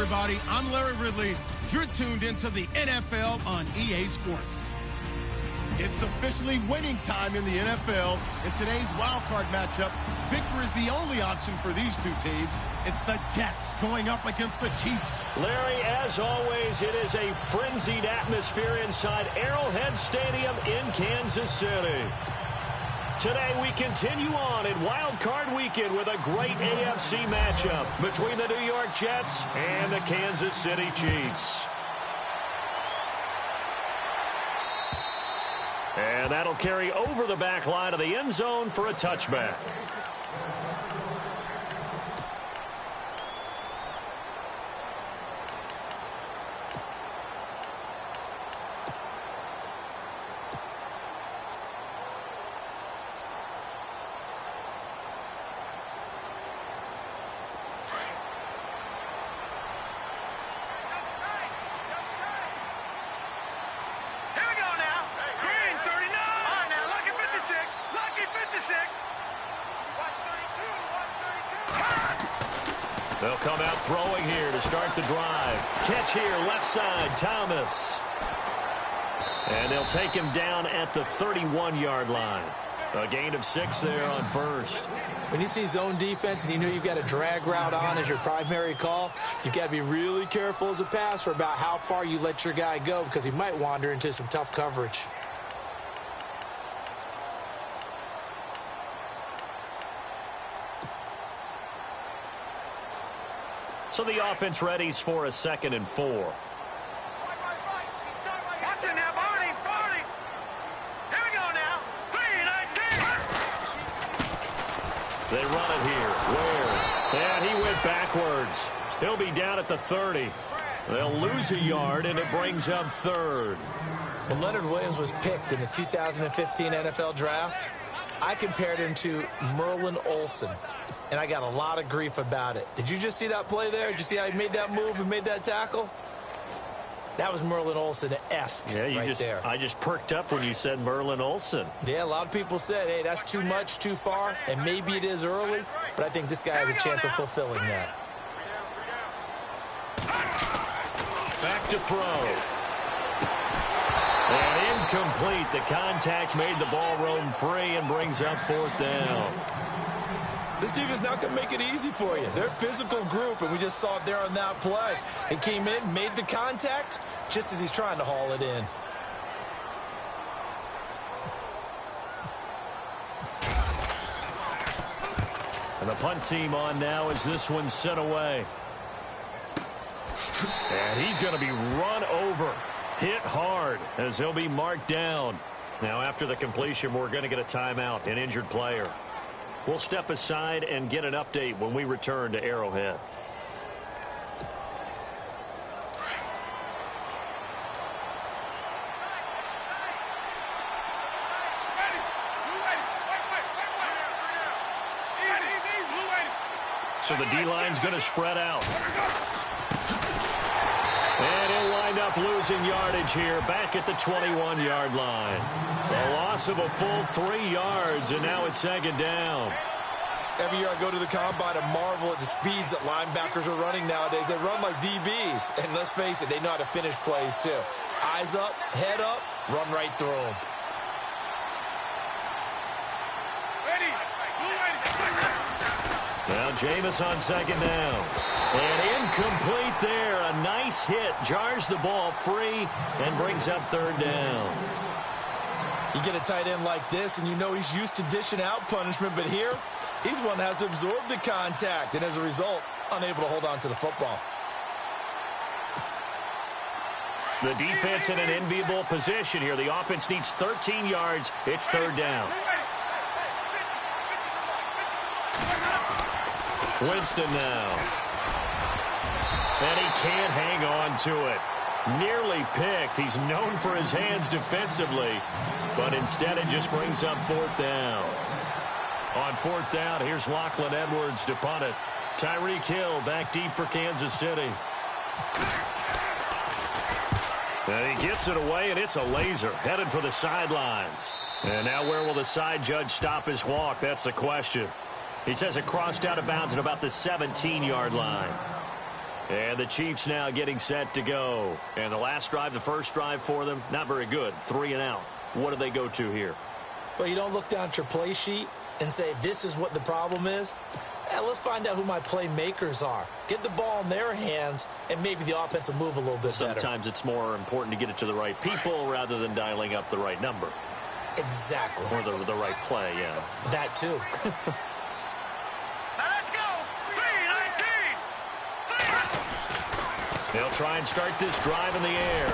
everybody. I'm Larry Ridley. You're tuned into the NFL on EA Sports. It's officially winning time in the NFL. In today's wildcard matchup, victory is the only option for these two teams. It's the Jets going up against the Chiefs. Larry, as always, it is a frenzied atmosphere inside Arrowhead Stadium in Kansas City. Today we continue on in Wild Card Weekend with a great AFC matchup between the New York Jets and the Kansas City Chiefs. And that'll carry over the back line of the end zone for a touchback. They'll come out throwing here to start the drive. Catch here, left side, Thomas. And they'll take him down at the 31-yard line. A gain of 6 there on first. When you see zone defense and you know you've got a drag route on as your primary call, you've got to be really careful as a passer about how far you let your guy go because he might wander into some tough coverage. So the offense readies for a 2nd and 4. Watch it now, Barney. Here we go now. 3-19. They run it here. Where? And he went backwards. He'll be down at the 30. They'll lose a yard, and it brings up 3rd. When Leonard Williams was picked in the 2015 NFL Draft, I compared him to Merlin Olsen, and I got a lot of grief about it. Did you just see that play there? Did you see how he made that move and made that tackle? That was Merlin Olsen-esque there. I just perked up when you said Merlin Olsen. Yeah, a lot of people said, hey, that's too much, too far, and maybe it is early, but I think this guy has a chance of fulfilling that. Back to throw. And incomplete. The contact made the ball roam free and brings up 4th down. This team is not going to make it easy for you. They're a physical group, and we just saw it there on that play. He came in, made the contact, just as he's trying to haul it in. And the punt team on now as this one's sent away. And he's going to be run over. Hit hard as he'll be marked down. Now after the completion, we're going to get a timeout, an injured player. We'll step aside and get an update when we return to Arrowhead. So the D-line's going to spread out. And he'll wind up losing yardage here back at the 21-yard line. A loss of a full 3 yards, and now it's 2nd down. Every year I go to the combine and marvel at the speeds that linebackers are running nowadays. They run like DBs, and let's face it, they know how to finish plays too. Eyes up, head up, run right through them. Now Jameis on 2nd down. And incomplete there. A nice hit. Jars the ball free and brings up 3rd down. You get a tight end like this, and you know he's used to dishing out punishment, but here, he's one that has to absorb the contact, and as a result, unable to hold on to the football. The defense in an enviable position here. The offense needs 13 yards. It's 3rd down. Winston now. And he can't hang on to it. Nearly picked. He's known for his hands defensively, but instead it just brings up 4th down. On 4th down, here's Lachlan Edwards to punt it. Tyreek Hill back deep for Kansas City. And he gets it away, and it's a laser headed for the sidelines. And now where will the side judge stop his walk? That's the question. He says it crossed out of bounds at about the 17-yard line. And the Chiefs now getting set to go. And the last drive, the first drive for them, not very good. 3 and out. What do they go to here? Well, you don't look down at your play sheet and say, this is what the problem is. Let's find out who my playmakers are. Get the ball in their hands, and maybe the offense will move a little bit better. Sometimes it's more important to get it to the right people rather than dialing up the right number. Exactly. Or the right play, yeah. That too. Let's go. 3-19. They'll try and start this drive in the air.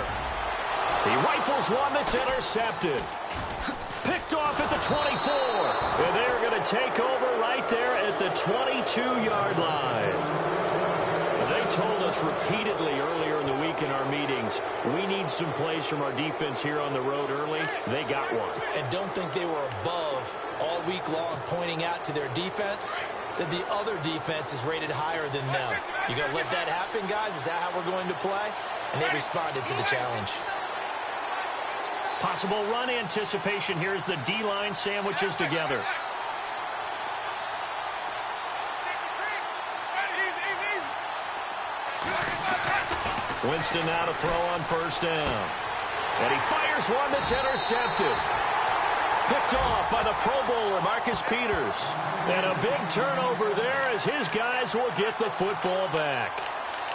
He rifles one that's intercepted. Picked off at the 24. And they're going to take over right there at the 22-yard line. They told us repeatedly earlier in the week in our meetings, we need some plays from our defense here on the road early. They got one. And don't think they were above all week long pointing out to their defense that the other defense is rated higher than them. You going to let that happen, guys? Is that how we're going to play? And they responded to the challenge. Possible run anticipation here as the D-line sandwiches together. Winston now to throw on first down. And he fires one that's intercepted. Picked off by the Pro Bowler, Marcus Peters. And a big turnover there as his guys will get the football back.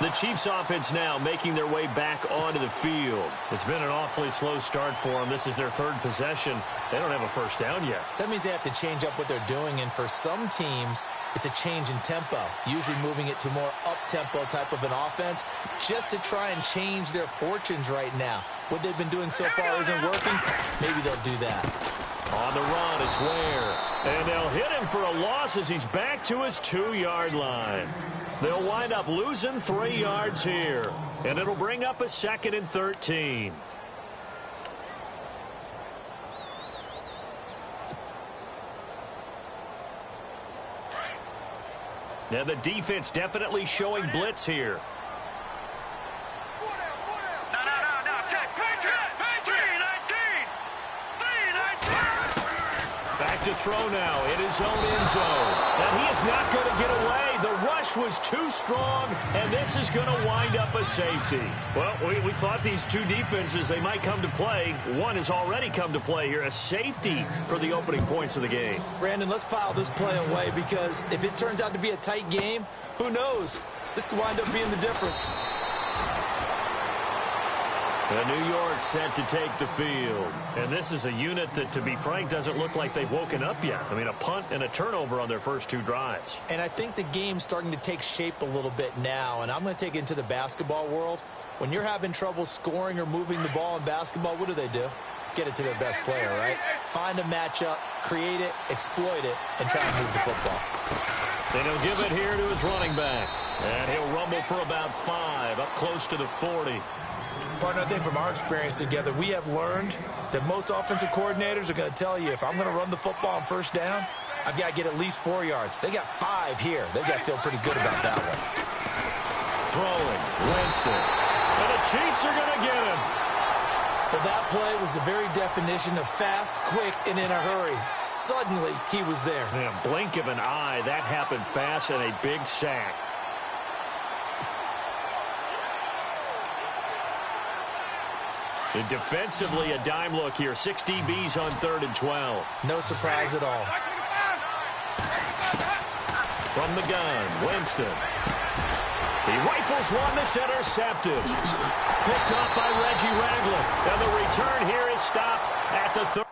The Chiefs offense now making their way back onto the field. It's been an awfully slow start for them. This is their third possession. They don't have a first down yet. So that means they have to change up what they're doing, and for some teams, it's a change in tempo, usually moving it to more up-tempo type of an offense just to try and change their fortunes right now. What they've been doing so far isn't working. Maybe they'll do that. On the run, it's Ware. And they'll hit him for a loss as he's back to his 2-yard line. They'll wind up losing 3 yards here. And it'll bring up a 2nd and 13. Now the defense definitely showing blitz here. No. Check. 3-19. Back to throw now in his own end zone. And he is not going to get away. The rush was too strong, and this is going to wind up a safety. Well, we thought these two defenses, they might come to play. One has already come to play here, a safety for the opening points of the game. Brandon, let's file this play away because if it turns out to be a tight game, who knows? This could wind up being the difference. And New York set to take the field. And this is a unit that, to be frank, doesn't look like they've woken up yet. I mean, a punt and a turnover on their first 2 drives. And I think the game's starting to take shape a little bit now, and I'm going to take it into the basketball world. When you're having trouble scoring or moving the ball in basketball, what do? Get it to their best player, right? Find a matchup, create it, exploit it, and try to move the football. Then he'll give it here to his running back. And he'll rumble for about 5, up close to the 40. Partner, I think from our experience together, we have learned that most offensive coordinators are going to tell you, if I'm going to run the football on first down, I've got to get at least 4 yards. They got 5 here. They've got to feel pretty good about that one. Throwing, Winston. And the Chiefs are going to get him. Well, that play was the very definition of fast, quick, and in a hurry. Suddenly, he was there. In a blink of an eye, that happened fast and a big sack. And defensively, a dime look here. 6 DBs on 3rd and 12. No surprise at all. From the gun, Winston. He rifles one that's intercepted. Picked off by Reggie Ragland. And the return here is stopped at the 30.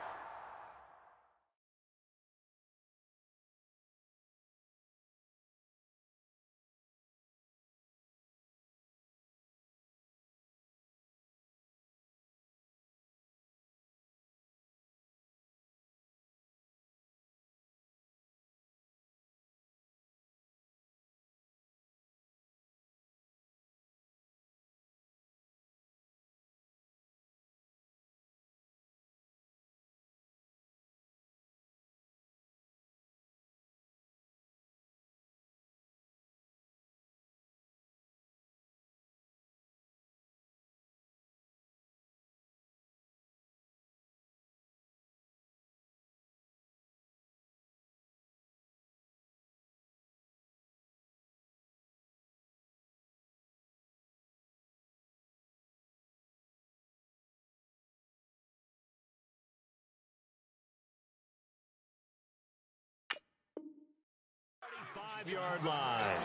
5-yard line.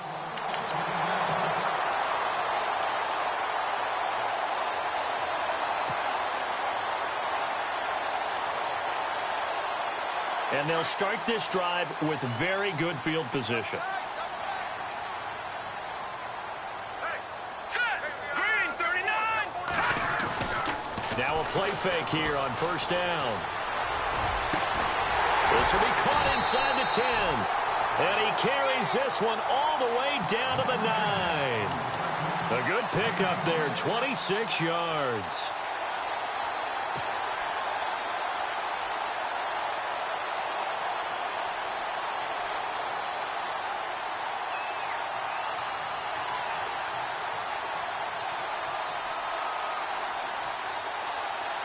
And they'll start this drive with very good field position. Now a play fake here on first down. This will be caught inside the 10. And he carries this one all the way down to the 9. A good pickup there, 26 yards.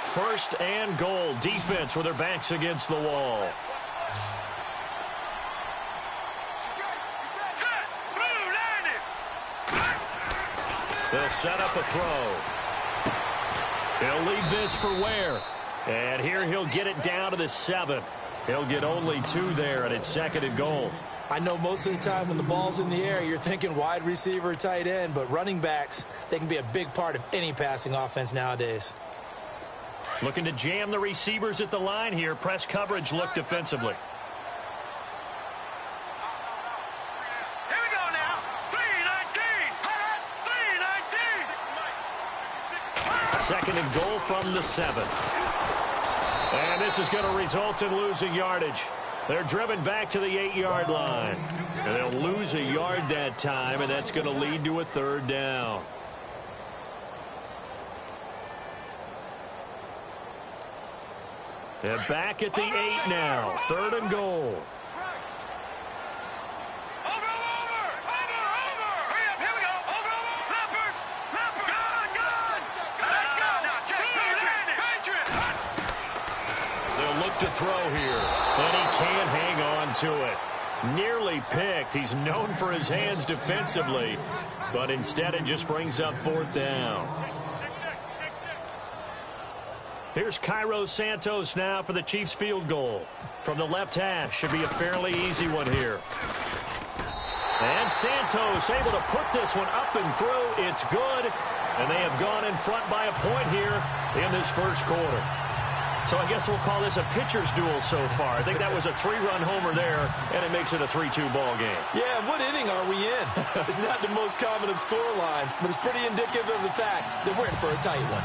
First and goal. Defense with their backs against the wall. They'll set up a throw. He'll leave this for Ware. And here he'll get it down to the 7. He'll get only 2 there, and it's 2nd and goal. I know most of the time when the ball's in the air, you're thinking wide receiver, tight end, but running backs, they can be a big part of any passing offense nowadays. Looking to jam the receivers at the line here. Press coverage look defensively. Here we go now. 3-19. 2nd and goal from the 7. And this is going to result in losing yardage. They're driven back to the 8-yard line. And they'll lose a yard that time, and that's going to lead to a 3rd down. They're back at the 8 now. 3rd and goal. Over. Hurry up, here we go. Over. Leopard. Gone. Let's go. Patriot. They'll look to throw here. And he can't hang on to it. Nearly picked. He's known for his hands defensively. But instead it just brings up 4th down. Here's Cairo Santos now for the Chiefs field goal. From the left half, should be a fairly easy one here. And Santos able to put this one up and through. It's good. And they have gone in front by a point here in this first quarter. So I guess we'll call this a pitcher's duel so far. I think that was a 3-run homer there, and it makes it a 3-2 ball game. Yeah, what inning are we in? It's not the most common of score lines, but it's pretty indicative of the fact that we're in for a tight one.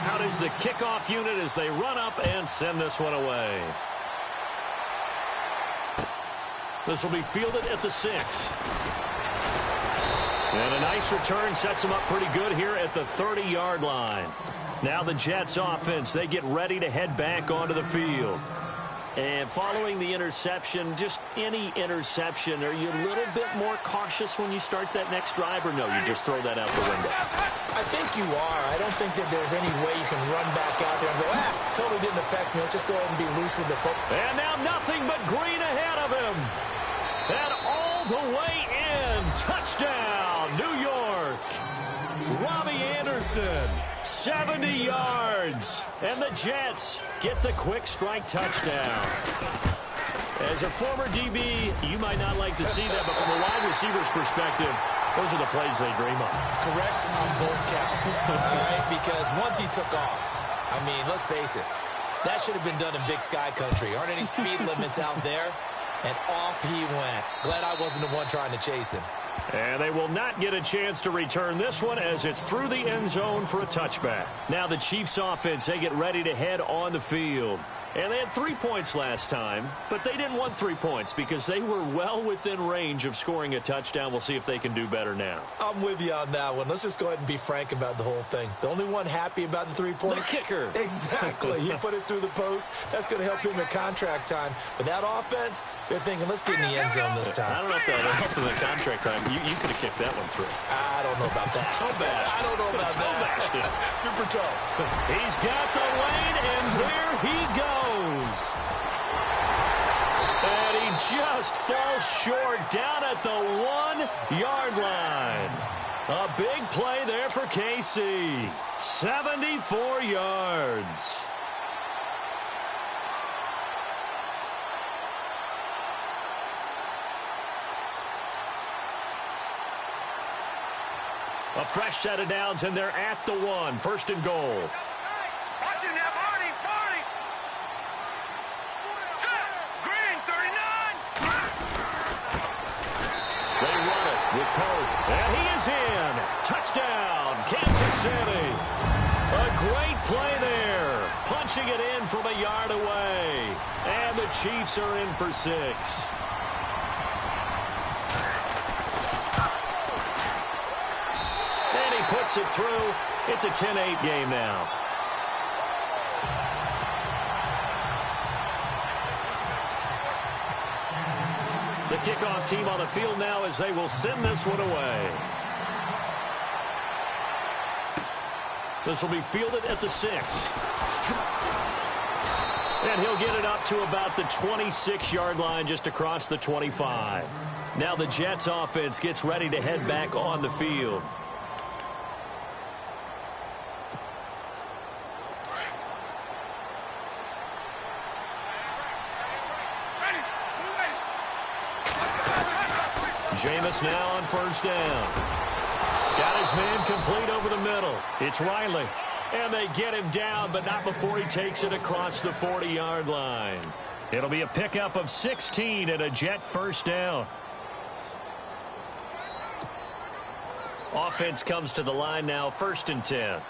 Out is the kickoff unit as they run up and send this one away. This will be fielded at the 6. And a nice return sets them up pretty good here at the 30-yard line. Now the Jets offense, they get ready to head back onto the field. And following the interception, just any interception, are you a little bit more cautious when you start that next drive, or no, you just throw that out the window? I think you are. I don't think that there's any way you can run back out there and go, totally didn't affect me. Let's just go ahead and be loose with the football. And now nothing but green ahead of him. And all the way in. Touchdown, New York. Robbie Anderson, 70 yards. And the Jets get the quick strike touchdown. As a former DB, you might not like to see that, but from a wide receiver's perspective, those are the plays they dream of. Correct on both counts, all right? Because once he took off, I mean, let's face it, that should have been done in Big Sky country. Aren't any speed limits out there? And off he went. Glad I wasn't the one trying to chase him. And they will not get a chance to return this one as it's through the end zone for a touchback. Now the Chiefs offense, they get ready to head on the field. And they had 3 points last time, but they didn't want 3 points because they were well within range of scoring a touchdown. We'll see if they can do better now. I'm with you on that one. Let's just go ahead and be frank about the whole thing. The only one happy about the 3-point? The kicker. Exactly. He put it through the post. That's going to help him in contract time. But that offense, they're thinking, let's get in the end zone this time. I don't know if that helped in the contract time. You could have kicked that one through. I don't know about that. Toe bash. I don't know about toe that. Bashed it. Super toe. He's got the lane, and there he goes. And he just falls short down at the 1-yard line. A big play there for KC. 74 yards. A fresh set of downs, and they're at the 1. First and goal. Watching that, Marty. Green, 39. They run it with Pope, and he is in. Touchdown, Kansas City. A great play there. Punching it in from a yard away. And the Chiefs are in for 6. Puts it through. It's a 10-8 game now. The kickoff team on the field now as they will send this one away. This will be fielded at the 6. And he'll get it up to about the 26-yard line just across the 25. Now the Jets offense gets ready to head back on the field. Jameis now on first down. Got his man complete over the middle. It's Riley. And they get him down, but not before he takes it across the 40-yard line. It'll be a pickup of 16 and a Jet first down. Offense comes to the line now, first and 10.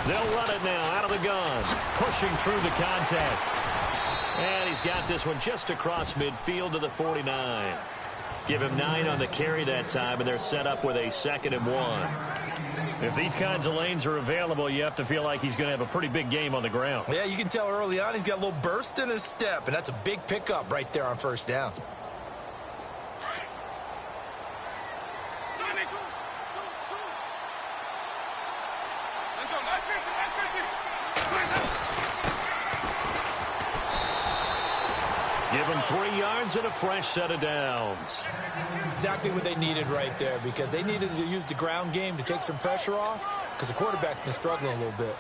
They'll run it now out of the gun, pushing through the contact. And he's got this one just across midfield to the 49. Give him 9 on the carry that time, and they're set up with a 2nd and 1. If these kinds of lanes are available, you have to feel like he's going to have a pretty big game on the ground. Yeah, you can tell early on he's got a little burst in his step, and that's a big pickup right there on first down. Give them 3 yards and a fresh set of downs. Exactly what they needed right there, because they needed to use the ground game to take some pressure off, because the quarterback's been struggling a little bit.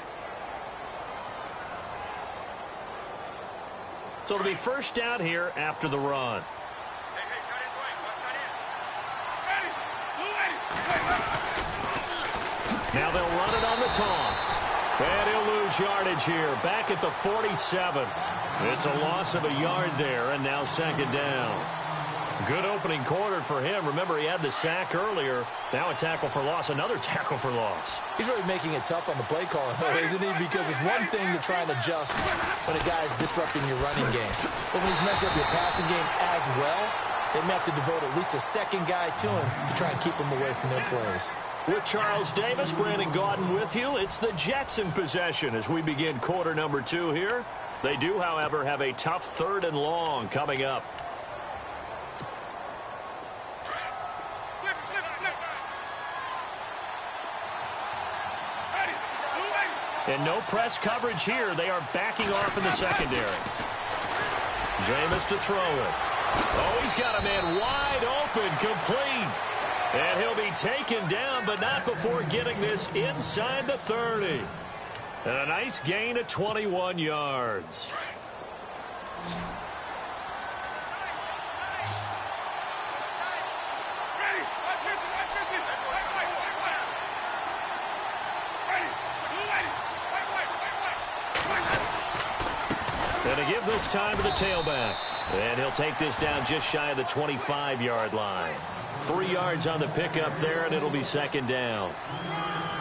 So it'll be first down here after the run. Now they'll run it on the toss. And he'll lose yardage here, back at the 47. It's a loss of a yard there, and now 2nd down. Good opening quarter for him. Remember, he had the sack earlier. Now a tackle for loss, another tackle for loss. He's really making it tough on the play calling, though, isn't he? Because it's one thing to try and adjust when a guy's disrupting your running game. But when he's messing up your passing game as well, they may have to devote at least a second guy to him to try and keep him away from their plays. With Charles Davis, Brandon Gaudin with you. It's the Jets in possession as we begin quarter number 2 here. They do, however, have a tough 3rd and long coming up. And no press coverage here. They are backing off in the secondary. Jameis to throw it. Oh, he's got a man wide open, complete. And he'll be taken down, but not before getting this inside the 30. And a nice gain of 21 yards. And to give this time to the tailback. And he'll take this down just shy of the 25-yard line. 3 yards on the pickup there, and it'll be 2nd down.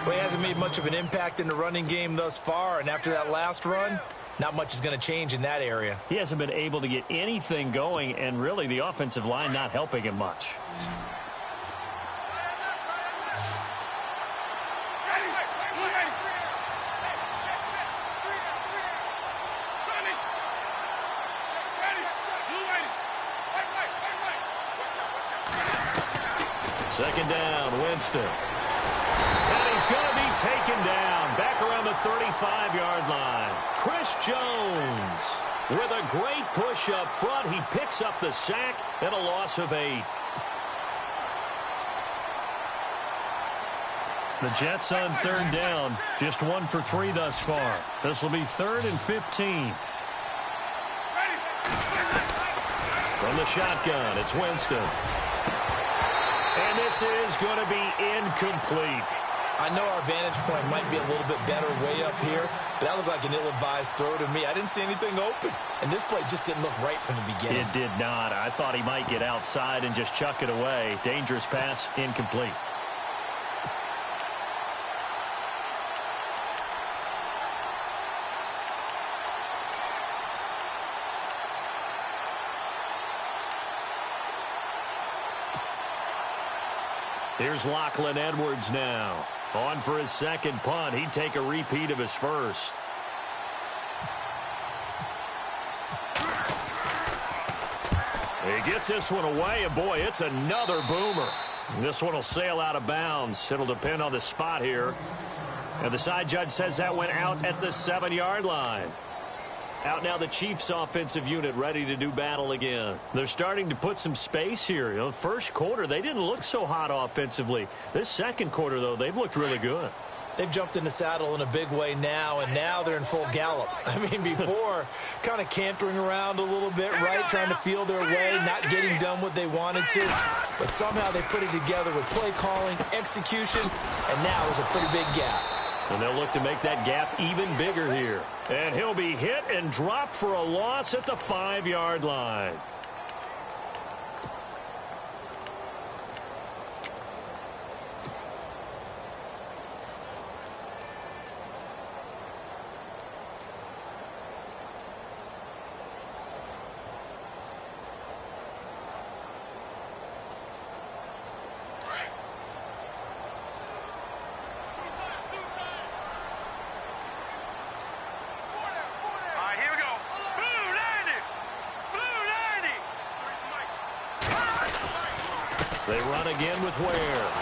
Well, he hasn't made much of an impact in the running game thus far, and after that last run, not much is going to change in that area. He hasn't been able to get anything going, and really the offensive line not helping him much. Second down, Winston. And he's going to be taken down back around the 35-yard line. Chris Jones. With a great push up front, he picks up the sack and a loss of 8. The Jets on third down, just 1 for 3 thus far. This will be 3rd and 15. From the shotgun, it's Winston. And this is going to be incomplete. I know our vantage point might be a little bit better way up here, but that looked like an ill-advised throw to me. I didn't see anything open, and this play just didn't look right from the beginning. It did not. I thought he might get outside and just chuck it away. Dangerous pass, incomplete. Here's Lachlan Edwards now. On for his second punt. He'd take a repeat of his first. He gets this one away, and boy, it's another boomer. This one will sail out of bounds. It'll depend on the spot here. And the side judge says that went out at the 7-yard line. Out now the Chiefs offensive unit ready to do battle again. They're starting to put some space here. You know, first quarter, they didn't look so hot offensively. This second quarter, though, they've looked really good. They've jumped in the saddle in a big way now, and now they're in full gallop. I mean, before, kind of cantering around a little bit, right, trying to feel their way, not getting done what they wanted to. But somehow they put it together with play calling, execution, and now there's a pretty big gap. And they'll look to make that gap even bigger here. And he'll be hit and dropped for a loss at the 5-yard line. They run again with Ware.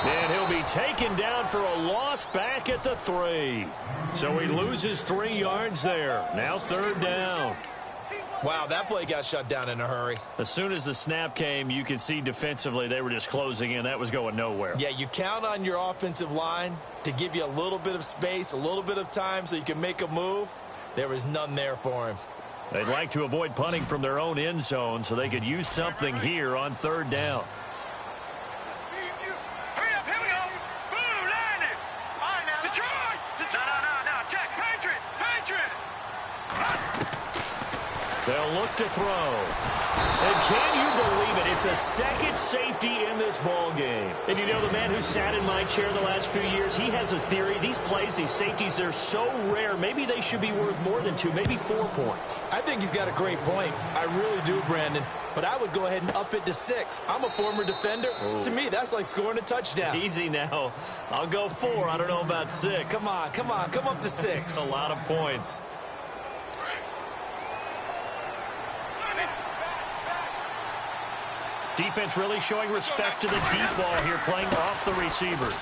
And he'll be taken down for a loss back at the 3. So he loses 3 yards there. Now 3rd down. Wow, that play got shut down in a hurry. As soon as the snap came, you could see defensively they were just closing in. That was going nowhere. Yeah, you count on your offensive line to give you a little bit of space, a little bit of time so you can make a move. There was none there for him. They'd like to avoid punting from their own end zone so they could use something here on 3rd down. They'll look to throw. And can you believe it? It's a second safety in this ball game. And you know, the man who sat in my chair the last few years, he has a theory. These plays, these safeties, they're so rare. Maybe they should be worth more than 2, maybe 4 points. I think he's got a great point. I really do, Brandon. But I would go ahead and up it to 6. I'm a former defender. Ooh. To me, that's like scoring a touchdown. Easy now. I'll go 4. I don't know about 6. Come on. Come up to 6. A lot of points. Defense really showing respect to the deep ball here, playing off the receivers.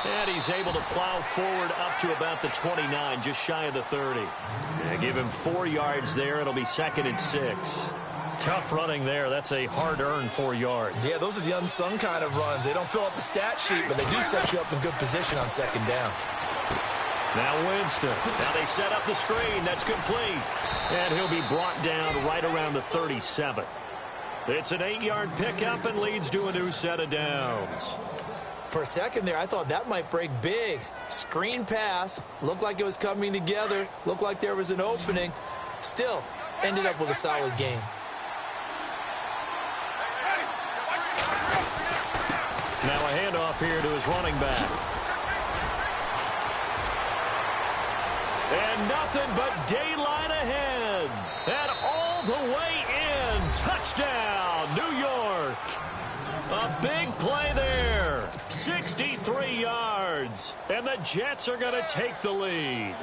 And he's able to plow forward up to about the 29, just shy of the 30. Yeah, give him 4 yards there. It'll be 2nd and 6. Tough running there. That's a hard-earned 4 yards. Yeah, those are the unsung kind of runs. They don't fill up the stat sheet, but they do set you up in good position on 2nd down. Now Winston. Now they set up the screen. That's complete. And he'll be brought down right around the 37. It's an 8-yard pickup and leads to a new set of downs. For a second there, I thought that might break big. Screen pass. Looked like it was coming together. Looked like there was an opening. Still, ended up with a solid game. Now a handoff here to his running back. And nothing but daylight ahead. And all the way in. Touchdown, New York. A big play there. 63 yards. And the Jets are going to take the lead.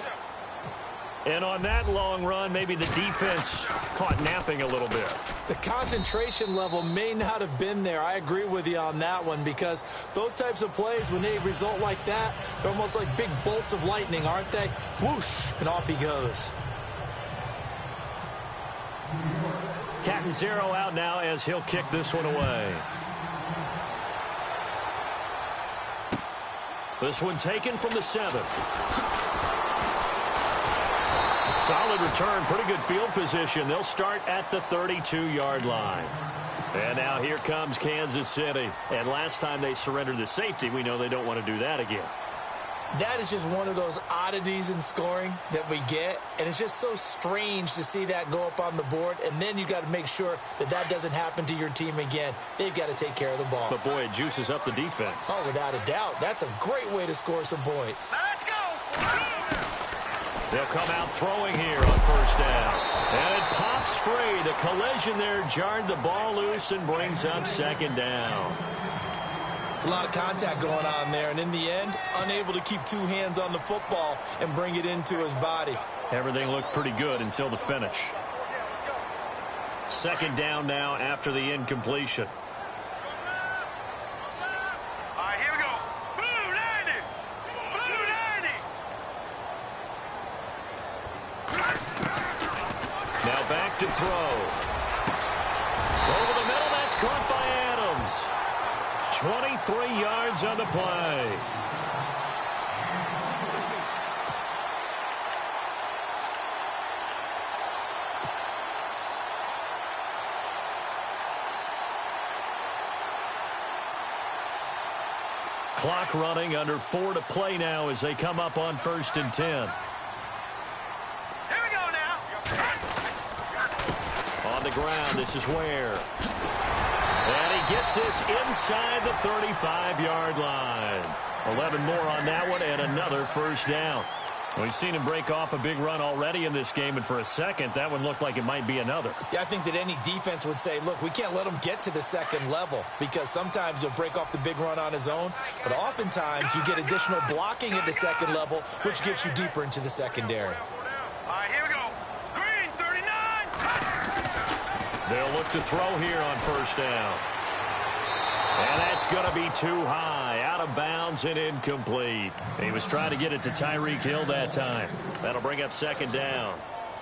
And on that long run, maybe the defense caught napping a little bit. The concentration level may not have been there. I agree with you on that one, because those types of plays, when they result like that, they're almost like big bolts of lightning, aren't they? Whoosh, and off he goes. Cat and zero out now as he'll kick this one away. This one taken from the 7. Solid return, pretty good field position. They'll start at the 32-yard line. And now here comes Kansas City. And last time they surrendered the safety, we know they don't want to do that again. That is just one of those oddities in scoring that we get, and it's just so strange to see that go up on the board, and then you got to make sure that that doesn't happen to your team again. They've got to take care of the ball. But, boy, it juices up the defense. Oh, without a doubt. That's a great way to score some points. Let's go. They'll come out throwing here on first down. And it pops free. The collision there jarred the ball loose and brings up second down. It's a lot of contact going on there, and in the end, unable to keep two hands on the football and bring it into his body. Everything looked pretty good until the finish. Second down now after the incompletion. All right, here we go. Blue 90. Blue 90. Now back to throw. Over the middle, that's caught by Adams. 23 yards on the play. Clock running, under 4 to play now as they come up on 1st and 10. Here we go now. On the ground, this is Ware. And he gets this inside the 35-yard line. 11 more on that one and another first down. We've seen him break off a big run already in this game, and for a second, that one looked like it might be another. Yeah, I think that any defense would say, look, we can't let him get to the second level, because sometimes he'll break off the big run on his own, but oftentimes you get additional blocking at the second level, which gets you deeper into the secondary. All right, here we go. Green 39. They'll look to throw here on first down. And that's going to be too high, out of bounds and incomplete. He was trying to get it to Tyreek Hill that time. That'll bring up second down.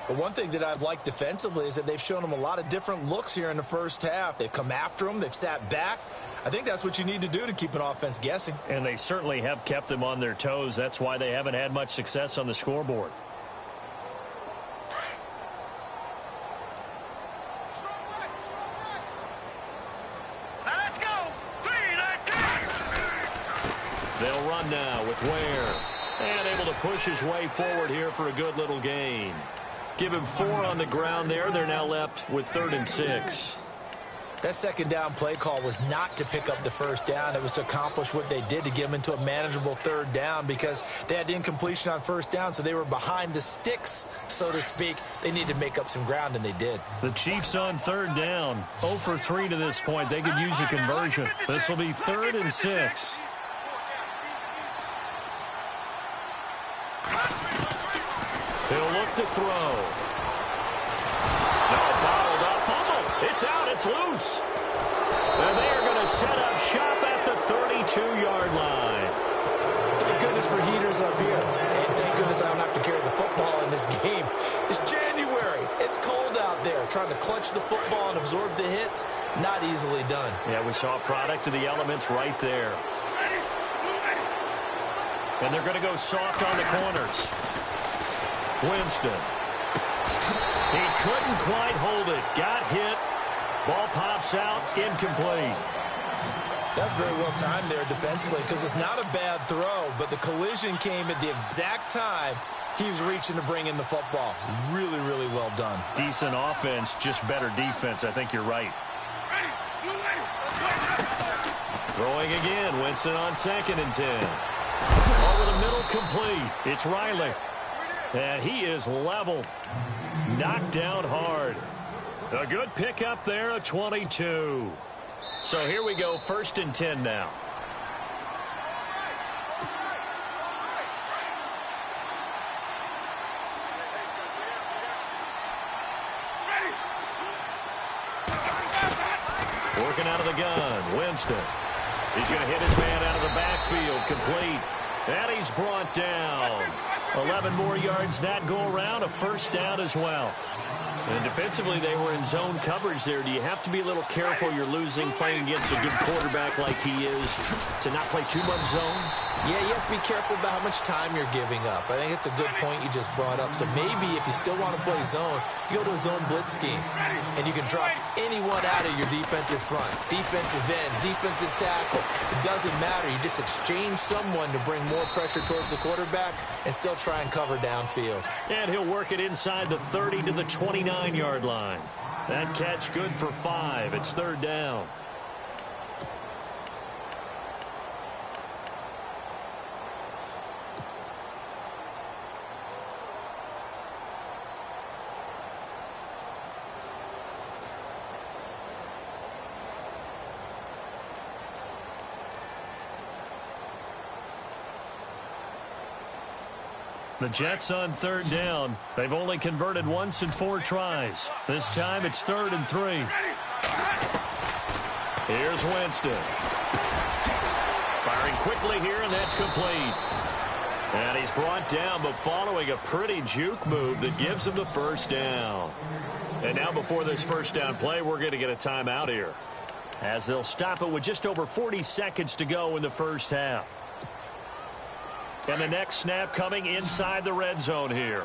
But one thing that I've liked defensively is that they've shown him a lot of different looks here in the first half. They've come after him. They've sat back. I think that's what you need to do to keep an offense guessing. And they certainly have kept them on their toes. That's why they haven't had much success on the scoreboard. They'll run now with Ware. And able to push his way forward here for a good little gain. Give him 4 on the ground there. They're now left with 3rd and 6. That second down play call was not to pick up the first down. It was to accomplish what they did to get them into a manageable 3rd down, because they had incompletion on first down, so they were behind the sticks, so to speak. They needed to make up some ground, and they did. The Chiefs on 3rd down. 0 for 3 to this point. They could use a conversion. This will be 3rd and 6. He'll look to throw. No, bottled up. Fumble. It's out. It's loose. And they are going to set up shop at the 32-yard line. Thank goodness for heaters up here. And thank goodness I don't have to carry the football in this game. It's January. It's cold out there. Trying to clutch the football and absorb the hits, not easily done. Yeah, we saw a product of the elements right there. And they're going to go soft on the corners. Winston. He couldn't quite hold it. Got hit. Ball pops out. Incomplete. That's very well timed there defensively, because it's not a bad throw, but the collision came at the exact time he was reaching to bring in the football. Really, really well done. Decent offense, just better defense. I think you're right. Throwing again. Winston on 2nd and 10. Over the middle, complete. It's Riley. And he is leveled. Knocked down hard. A good pickup there, a 22. So here we go, 1st and 10 now. Working out of the gun, Winston. He's going to hit his man out of the backfield, complete. And he's brought down. 11 more yards that go around, a first down as well. And defensively, they were in zone coverage there. Do you have to be a little careful you're losing playing against a good quarterback like he is to not play too much zone? Yeah, you have to be careful about how much time you're giving up. I think it's a good point you just brought up. So maybe if you still want to play zone, you go to a zone blitz scheme. And you can drop anyone out of your defensive front. Defensive end, defensive tackle. It doesn't matter. You just exchange someone to bring more pressure towards the quarterback and still try and cover downfield. And he'll work it inside the 30 to the 29-yard line. That catch good for 5. It's third down. The Jets on third down. They've only converted once in 4 tries. This time it's 3rd and 3. Here's Winston. Firing quickly here, and that's complete. And he's brought down, but following a pretty juke move that gives him the first down. And now before this first down play, we're going to get a timeout here, as they'll stop it with just over 40 seconds to go in the first half. And the next snap coming inside the red zone here.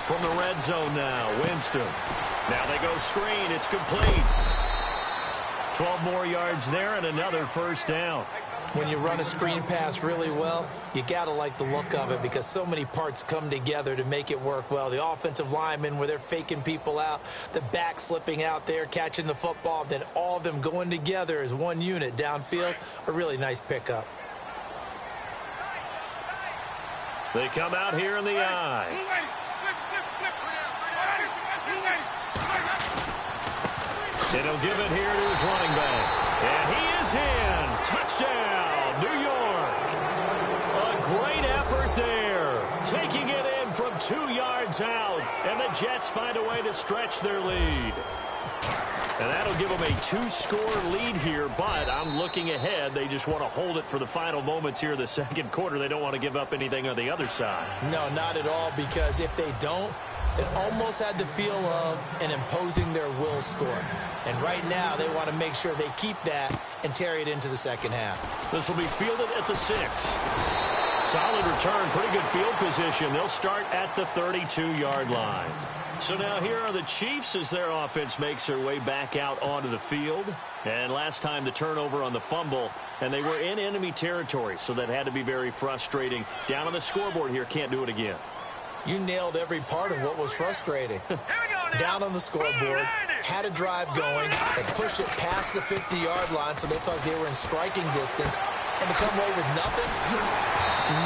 From the red zone now, Winston. Now they go screen. It's complete. 12 more yards there and another first down. When you run a screen pass really well, you got to like the look of it because so many parts come together to make it work well. The offensive linemen where they're faking people out, the back slipping out there, catching the football, then all of them going together as one unit downfield, a really nice pickup. They come out here in the eye. And he'll give it here to his running back. And he is in. Touchdown, New York. A great effort there. Taking it in from 2 yards out. And the Jets find a way to stretch their lead. And that'll give them a 2-score lead here. But I'm looking ahead. They just want to hold it for the final moments here in the second quarter. They don't want to give up anything on the other side. No, not at all, because if they don't, it almost had the feel of an imposing their will score. And right now, they want to make sure they keep that and carry it into the second half. This will be fielded at the 6. Solid return, pretty good field position. They'll start at the 32-yard line. So now here are the Chiefs as their offense makes their way back out onto the field. And last time the turnover on the fumble, and they were in enemy territory, so that had to be very frustrating. Down on the scoreboard here, can't do it again. You nailed every part of what was frustrating. Down on the scoreboard, had a drive going, and pushed it past the 50-yard line so they thought they were in striking distance, and to come away with nothing,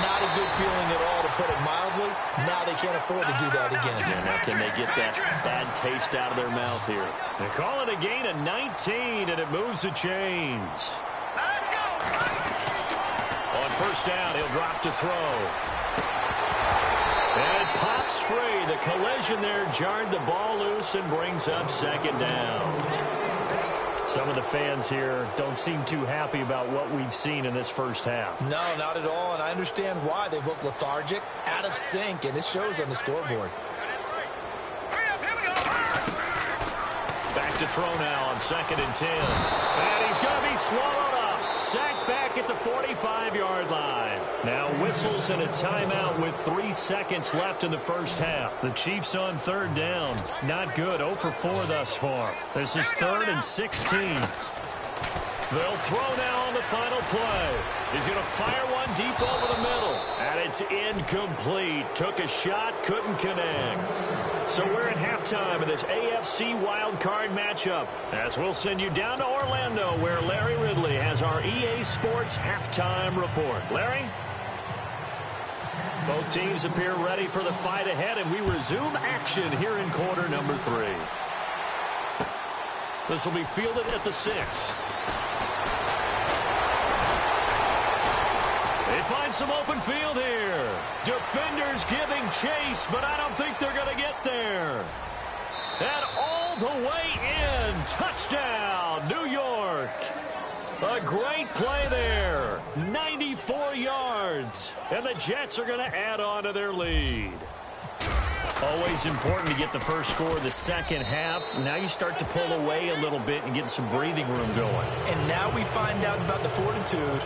not a good feeling at all, to put it mildly. Now they can't afford to do that again. Yeah, now can they get that bad taste out of their mouth here? They call it a gain of 19, and it moves the chains. Let's go! On first down, he'll drop to throw. And it pops free. The collision there jarred the ball loose and brings up second down. Some of the fans here don't seem too happy about what we've seen in this first half. No, not at all, and I understand why. They've looked lethargic, out of sync, and it shows on the scoreboard. Back to throw now on 2nd and 10. And he's going to be swallowed up. Sacked back at the 45-yard line. Now whistles and a timeout with 3 seconds left in the first half. The Chiefs on third down. Not good. 0 for 4 thus far. This is 3rd and 16. They'll throw now on the final play. He's going to fire one deep over the middle. And it's incomplete. Took a shot, couldn't connect. So we're at halftime of this AFC Wildcard matchup, as we'll send you down to Orlando, where Larry Ridley has our EA Sports halftime report. Larry? Both teams appear ready for the fight ahead, and we resume action here in quarter number 3. This will be fielded at the 6. They find some open field here. Defenders giving chase, but I don't think they're going to get there. And all the way in. Touchdown, New York. A great play there. 94 yards. yards. And the Jets are going to add on to their lead. Always important to get the first score of the second half. Now you start to pull away a little bit and get some breathing room going. And now we find out about the fortitude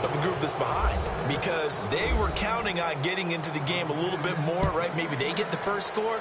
of the group that's behind, because they were counting on getting into the game a little bit more, right? Maybe they get the first score.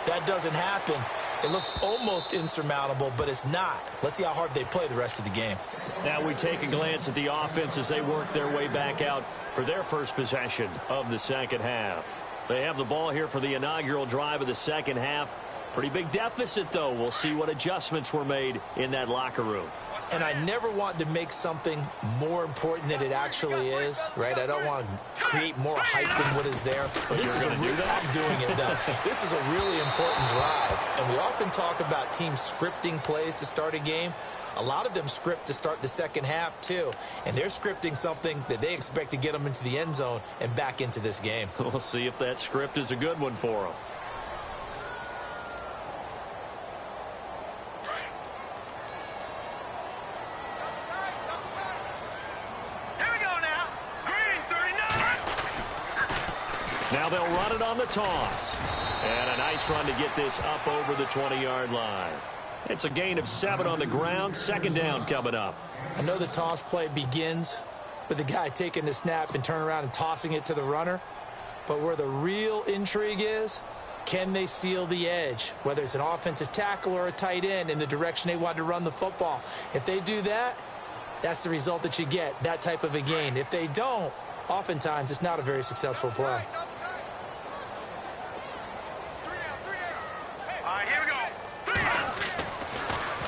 That doesn't happen. It looks almost insurmountable, but it's not. Let's see how hard they play the rest of the game. Now we take a glance at the offense as they work their way back out for their first possession of the second half. They have the ball here for the inaugural drive of the second half. Pretty big deficit, though. We'll see what adjustments were made in that locker room. And I never want to make something more important than it actually is, right? I don't want to create more hype than what is there. But this is I'm doing it, though. This is a really important drive. And we often talk about teams scripting plays to start a game. A lot of them script to start the second half, too. And they're scripting something that they expect to get them into the end zone and back into this game. We'll see if that script is a good one for them. Now they'll run it on the toss. And a nice run to get this up over the 20-yard line. It's a gain of 7 on the ground. Second down coming up. I know the toss play begins with the guy taking the snap and turning around and tossing it to the runner. But where the real intrigue is, can they seal the edge? Whether it's an offensive tackle or a tight end in the direction they want to run the football. If they do that, that's the result that you get, that type of a gain. If they don't, oftentimes it's not a very successful play.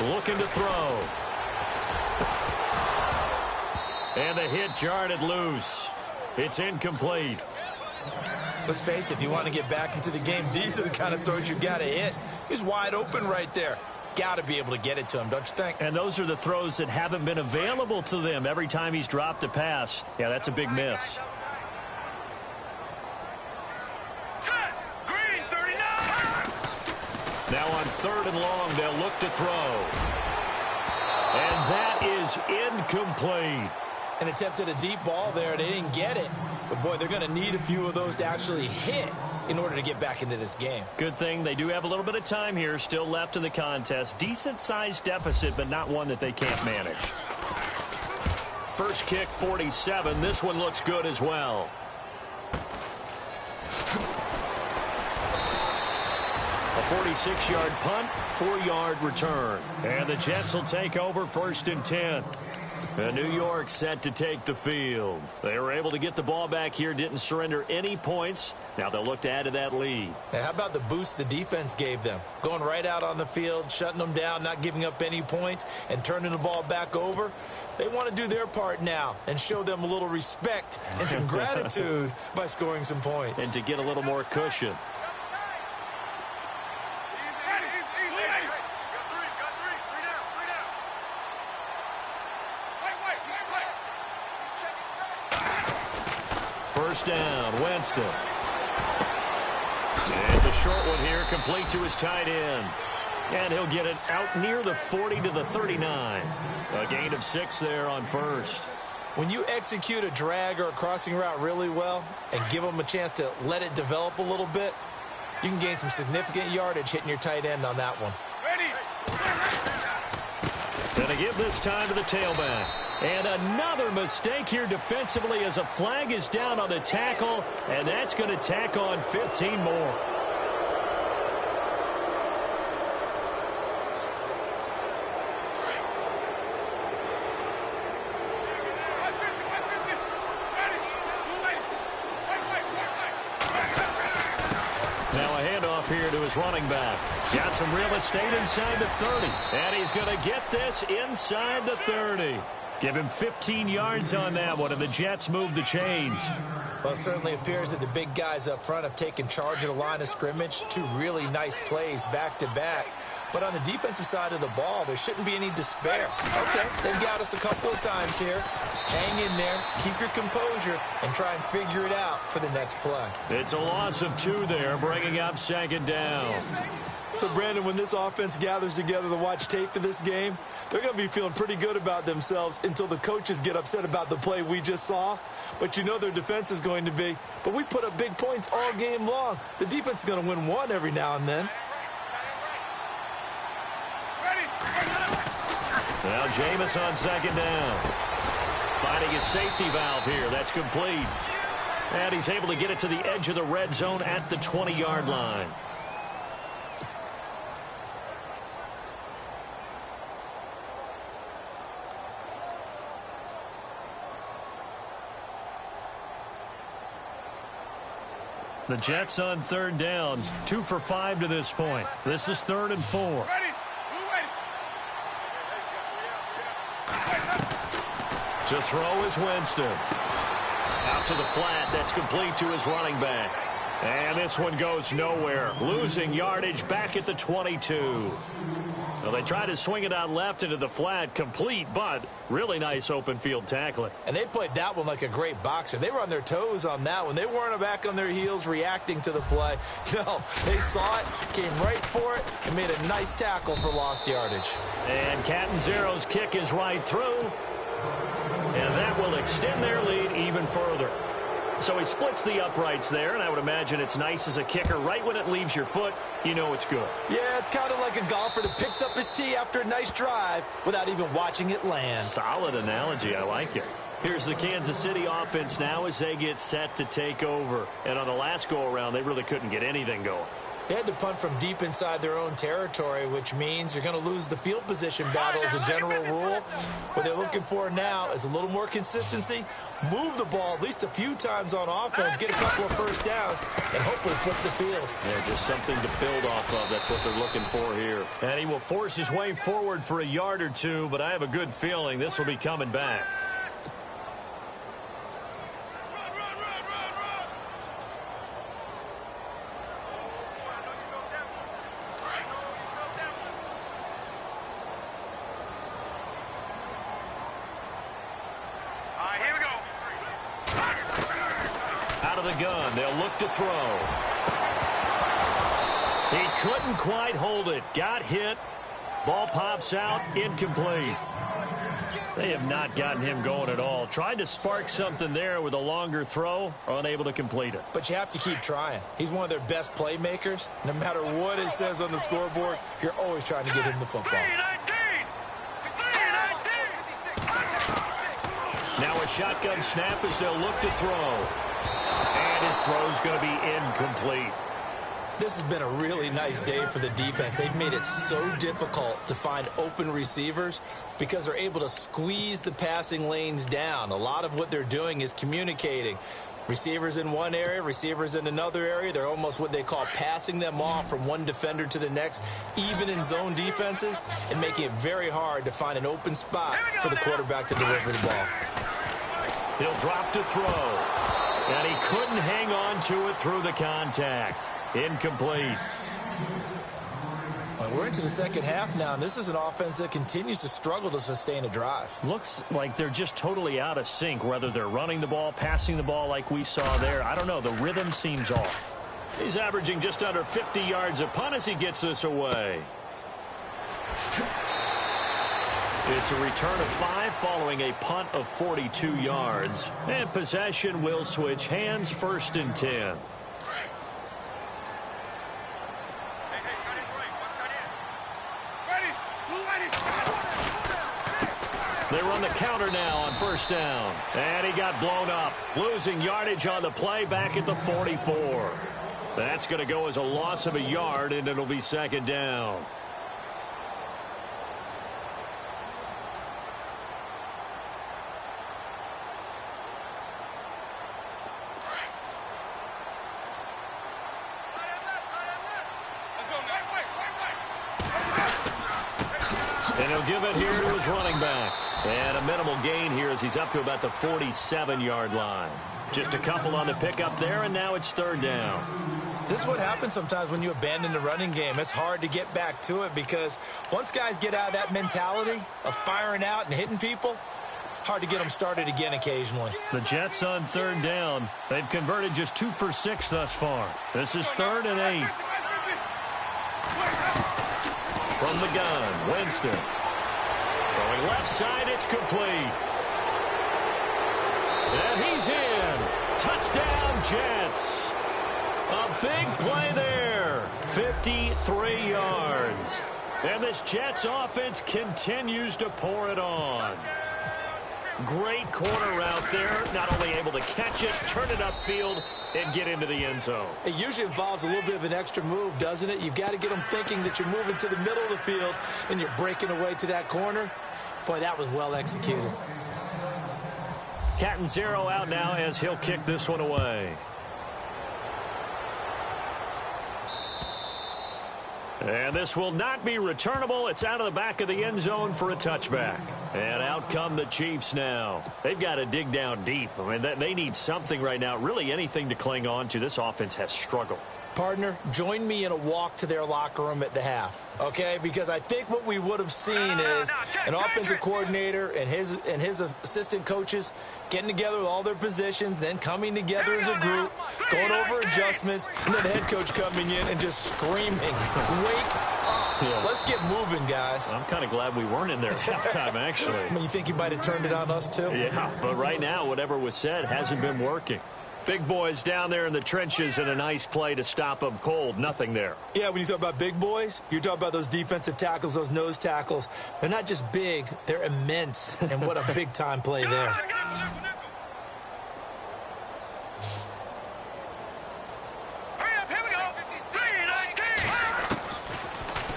Looking to throw. And the hit jarred loose. It's incomplete. Let's face it, if you want to get back into the game, these are the kind of throws you got to hit. He's wide open right there. Got to be able to get it to him, don't you think? And those are the throws that haven't been available to them every time he's dropped a pass. Yeah, that's a big miss. Now on 3rd and long, they'll look to throw. And that is incomplete. And attempted a deep ball there. They didn't get it. But, boy, they're going to need a few of those to actually hit in order to get back into this game. Good thing they do have a little bit of time here still left in the contest. Decent-sized deficit, but not one that they can't manage. First kick, 47. This one looks good as well. A 46-yard punt, 4-yard return. And the Jets will take over 1st and 10. And New York set to take the field. They were able to get the ball back here, didn't surrender any points. Now they'll look to add to that lead. Now, how about the boost the defense gave them? Going right out on the field, shutting them down, not giving up any points, and turning the ball back over. They want to do their part now and show them a little respect and some gratitude by scoring some points. And to get a little more cushion. First down, Winston. And it's a short one here, complete to his tight end. And he'll get it out near the 40 to the 39. A gain of 6 there on first. When you execute a drag or a crossing route really well and give them a chance to let it develop a little bit, you can gain some significant yardage hitting your tight end on that one. Gonna give this time to the tailback. And another mistake here defensively as a flag is down on the tackle, and that's going to tack on 15 more. Now a handoff here to his running back. Got some real estate inside the 30. And he's going to get this inside the 30. Give him 15 yards on that one, and the Jets move the chains. Well, it certainly appears that the big guys up front have taken charge of the line of scrimmage. 2 really nice plays back-to-back. But on the defensive side of the ball, there shouldn't be any despair. Okay, they've got us a couple of times here. Hang in there, keep your composure, and try and figure it out for the next play. It's a loss of 2 there, bringing up second down. So, Brandon, when this offense gathers together to watch tape for this game, they're going to be feeling pretty good about themselves until the coaches get upset about the play we just saw. But you know their defense is going to be. But we put up big points all game long. The defense is going to win one every now and then. Now Jameis on second down. Finding a safety valve here. That's complete. And he's able to get it to the edge of the red zone at the 20-yard line. The Jets on third down, 2 for 5 to this point. This is 3rd and 4. To throw is Winston. Out to the flat. That's complete to his running back. And this one goes nowhere. Losing yardage back at the 22. Well, they tried to swing it out left into the flat, complete, but really nice open field tackling. And they played that one like a great boxer. They were on their toes on that one. They weren't back on their heels reacting to the play. No, they saw it, came right for it, and made a nice tackle for lost yardage. And Catanzaro's kick is right through. And that will extend their lead even further. So he splits the uprights there, and I would imagine it's nice as a kicker. Right when it leaves your foot, you know it's good. Yeah, it's kind of like a golfer that picks up his tee after a nice drive without even watching it land. Solid analogy. I like it. Here's the Kansas City offense now as they get set to take over. And on the last go-around, they really couldn't get anything going. They had to punt from deep inside their own territory, which means you're going to lose the field position battle as a general rule. What they're looking for now is a little more consistency, move the ball at least a few times on offense, get a couple of first downs, and hopefully flip the field. Yeah, just something to build off of. That's what they're looking for here. And he will force his way forward for a yard or two, but I have a good feeling this will be coming back. Gun. They'll look to throw. He couldn't quite hold it. Got hit. Ball pops out. Incomplete. They have not gotten him going at all. Tried to spark something there with a longer throw. Unable to complete it. But you have to keep trying. He's one of their best playmakers. No matter what it says on the scoreboard, you're always trying to get him the football. Now a shotgun snap as they'll look to throw. And his throw's going to be incomplete. This has been a really nice day for the defense. They've made it so difficult to find open receivers because they're able to squeeze the passing lanes down. A lot of what they're doing is communicating. Receivers in one area, receivers in another area. They're almost what they call passing them off from one defender to the next, even in zone defenses, and making it very hard to find an open spot for the quarterback to deliver the ball. He'll drop to throw. And he couldn't hang on to it through the contact. Incomplete. Well, we're into the second half now, and this is an offense that continues to struggle to sustain a drive. Looks like they're just totally out of sync, whether they're running the ball, passing the ball like we saw there. I don't know. The rhythm seems off. He's averaging just under 50 yards a punt as he gets this away. It's a return of 5 following a punt of 42 yards. And possession will switch hands, 1st and 10. They run the counter now on 1st down. And he got blown up. Losing yardage on the play back at the 44. That's going to go as a loss of a yard, and it'll be 2nd down. And he'll give it here to his running back. And a minimal gain here as he's up to about the 47-yard line. Just a couple on the pickup there, and now it's 3rd down. This is what happens sometimes when you abandon the running game. It's hard to get back to it because once guys get out of that mentality of firing out and hitting people, hard to get them started again occasionally. The Jets on 3rd down. They've converted just 2 for 6 thus far. This is 3rd and 8. From the gun, Winston. Throwing left side, it's complete. And he's in. Touchdown, Jets. A big play there. 53 yards. And this Jets offense continues to pour it on. Great corner route there. Not only able to catch it, turn it upfield, and get into the end zone. It usually involves a little bit of an extra move, doesn't it? You've got to get them thinking that you're moving to the middle of the field and you're breaking away to that corner. Boy, that was well executed. Cat and 0 out now as he'll kick this one away. And this will not be returnable. It's out of the back of the end zone for a touchback. And out come the Chiefs now. They've got to dig down deep. I mean, they need something right now, really anything to cling on to. This offense has struggled. Partner, join me in a walk to their locker room at the half, okay? Because I think what we would have seen is an offensive coordinator and his assistant coaches getting together with all their positions, then coming together as a group, going over adjustments, and then the head coach coming in and just screaming, "Wake up. Yeah. Let's get moving, guys." I'm kind of glad we weren't in there at halftime, actually. I mean, you think he might have turned it on us, too? Yeah, but right now, whatever was said hasn't been working. Big boys down there in the trenches and a nice play to stop them cold. Nothing there. Yeah, when you talk about big boys, you're talking about those defensive tackles, those nose tackles. They're not just big, they're immense. And what a big-time play there.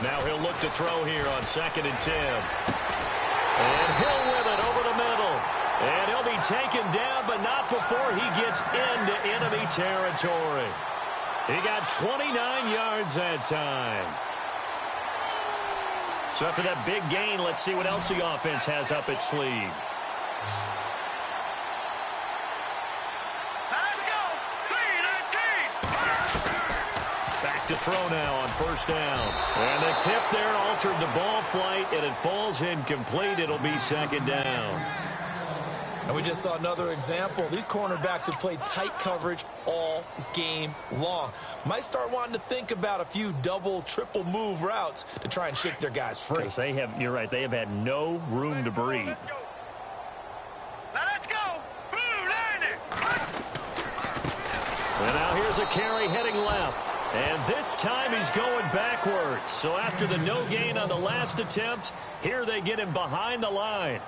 Now he'll look to throw here on 2nd and 10. And Hill with it over the middle. And he'll be taken down, but not before he gets into enemy territory. He got 29 yards that time. So after that big gain, let's see what else the offense has up its sleeve. Let's go. 3-19. Back to throw now on 1st down. And the tip there altered the ball flight, and it falls incomplete. It'll be 2nd down. And we just saw another example. These cornerbacks have played tight coverage all game long. Might start wanting to think about a few double, triple move routes to try and shake their guys free. Because they have, you're right, they have had no room to breathe. Let's go. Now let's go. Blue, line it. And now here's a carry heading left. And this time he's going backwards. So after the no gain on the last attempt, here they get him behind the line.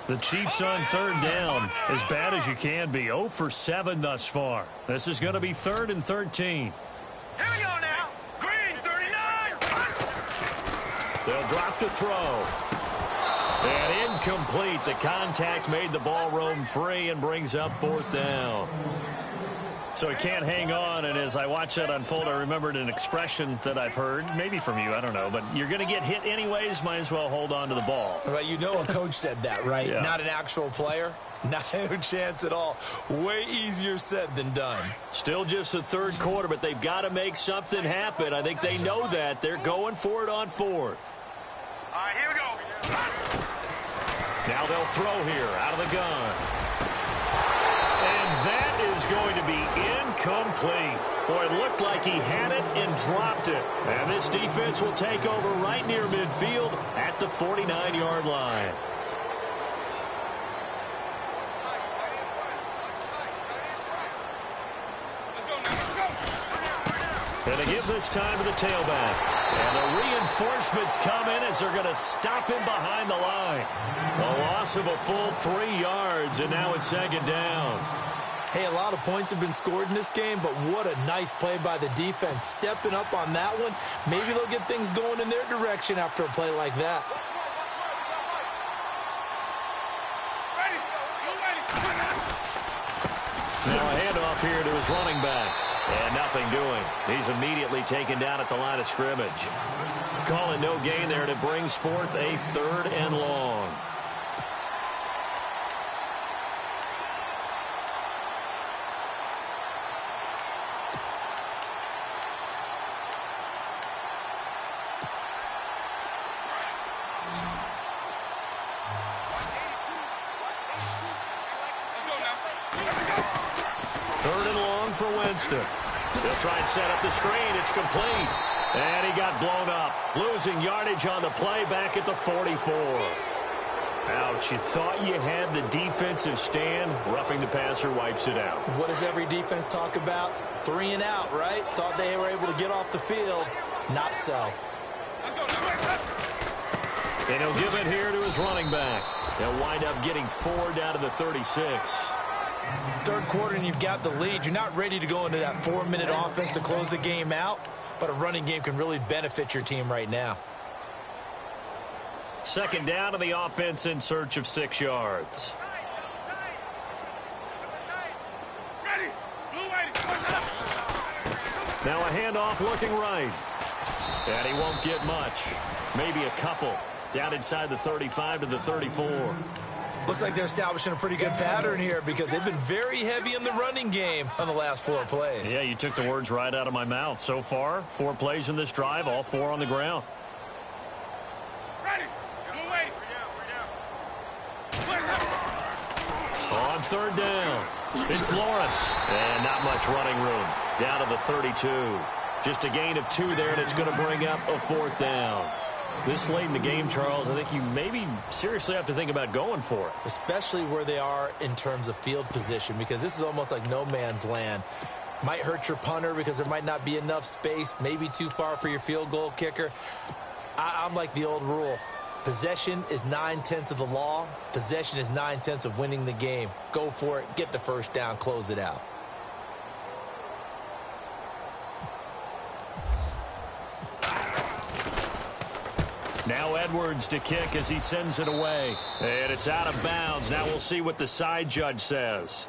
The Chiefs on 3rd down, as bad as you can be. 0 for 7 thus far. This is going to be 3rd and 13. Here we go now. Green, 39. They'll drop the throw. And incomplete. The contact made the ball roam free and brings up 4th down. So he can't hang on, and as I watch that unfold, I remembered an expression that I've heard, maybe from you, I don't know, but you're going to get hit anyways, might as well hold on to the ball. Right, you know a coach said that, right? Yeah. Not an actual player. Not a chance at all. Way easier said than done. Still just the 3rd quarter, but they've got to make something happen. I think they know that. They're going for it on 4th. All right, here we go. Now they'll throw here out of the gun. And that is going to be incomplete. Boy, it looked like he had it and dropped it. And this defense will take over right near midfield at the 49-yard line. And they give this time to the tailback. And the reinforcements come in as they're going to stop him behind the line. A loss of a full 3 yards, and now it's 2nd down. Hey, a lot of points have been scored in this game, but what a nice play by the defense. Stepping up on that one, maybe they'll get things going in their direction after a play like that. Now a handoff here to his running back. And nothing doing. He's immediately taken down at the line of scrimmage. Call it no gain there, and it brings forth a 3rd and long. Third and long for Winston. He'll try and set up the screen. It's complete. And he got blown up. Losing yardage on the play back at the 44. Ouch, you thought you had the defensive stand. Roughing the passer wipes it out. What does every defense talk about? 3 and out, right? Thought they were able to get off the field. Not so. And he'll give it here to his running back. They'll wind up getting 4 down to the 36. Third quarter and you've got the lead. You're not ready to go into that 4-minute offense to close the game out, but a running game can really benefit your team right now. Second down to the offense in search of 6 yards. Now a handoff looking right. And he won't get much. Maybe a couple. Down inside the 35 to the 34. Looks like they're establishing a pretty good pattern here because they've been very heavy in the running game on the last 4 plays. Yeah, you took the words right out of my mouth. So far, 4 plays in this drive, all 4 on the ground. On third down, it's Lawrence. And not much running room. Down to the 32. Just a gain of 2 there, and it's going to bring up a 4th down. This late in the game, Charles, I think you maybe seriously have to think about going for it. Especially where they are in terms of field position, because this is almost like no man's land. Might hurt your punter because there might not be enough space, maybe too far for your field goal kicker. I'm like the old rule. Possession is 9/10 of the law. Possession is 9/10 of winning the game. Go for it. Get the first down. Close it out. Now Edwards to kick as he sends it away. And it's out of bounds. Now we'll see what the side judge says.